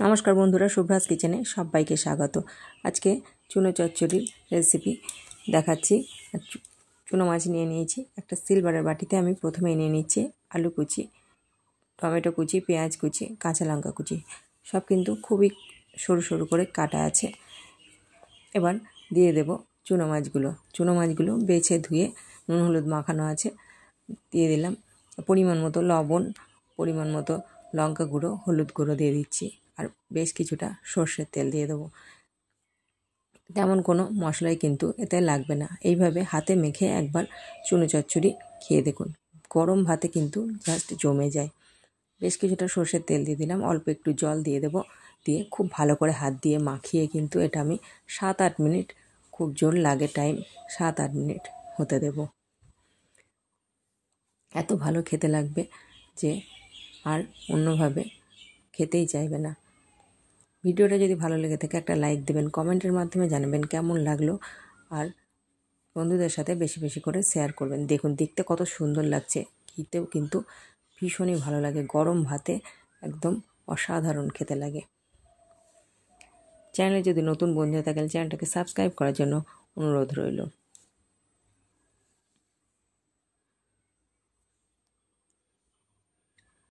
নমস্কার বন্ধুরা, শুভ্রাজ কিচেনে সবাইকে স্বাগত। আজকে চুনো চচ্চড়ির রেসিপি দেখাচ্ছি। চুনো মাছ নিয়ে নিয়েছি। একটা সিলভারের বাটিতে আমি প্রথমে নিয়ে নিচ্ছি আলু কুচি, টমেটো কুচি, পেঁয়াজ কুচি, কাঁচা লঙ্কা কুচি, সব কিন্তু খুবই সরু সরু করে কাটা আছে। এবার দিয়ে দেব চুনো মাছগুলো বেছে ধুয়ে নুন হলুদ মাখানো আছে। দিয়ে দিলাম পরিমাণ মতো লবণ, পরিমাণ মতো লঙ্কা গুঁড়ো, হলুদ গুঁড়ো দিয়ে দিচ্ছি, আর বেশ কিছুটা সর্ষের তেল দিয়ে দেবো। তেমন কোনো মশলাই কিন্তু এতে লাগবে না। এইভাবে হাতে মেখে একবার চুনো চচ্চড়ি খেয়ে দেখুন, গরম ভাতে কিন্তু জাস্ট জমে যায়। বেশ কিছুটা সর্ষের তেল দিয়ে দিলাম, অল্প একটু জল দিয়ে দেবো, দিয়ে খুব ভালো করে হাত দিয়ে মাখিয়ে কিন্তু এটা আমি 7-8 মিনিট, খুব জোর লাগে টাইম, 7-8 মিনিট হতে দেব। এত ভালো খেতে লাগবে যে আর অন্যভাবে খেতেই চাইবে না। ভিডিওটা যদি ভালো লেগে থাকে একটা লাইক দেবেন, কমেন্টের মাধ্যমে জানাবেন কেমন লাগলো, আর বন্ধুদের সাথে বেশি বেশি করে শেয়ার করবেন। দেখুন দেখতে কত সুন্দর লাগছে, খেতেও কিন্তু ভীষণই ভালো লাগে। গরম ভাতে একদম অসাধারণ খেতে লাগে। চ্যানেলে যদি নতুন বন্ধু থাকেন চ্যানেলটাকে সাবস্ক্রাইব করার জন্য অনুরোধ রইল।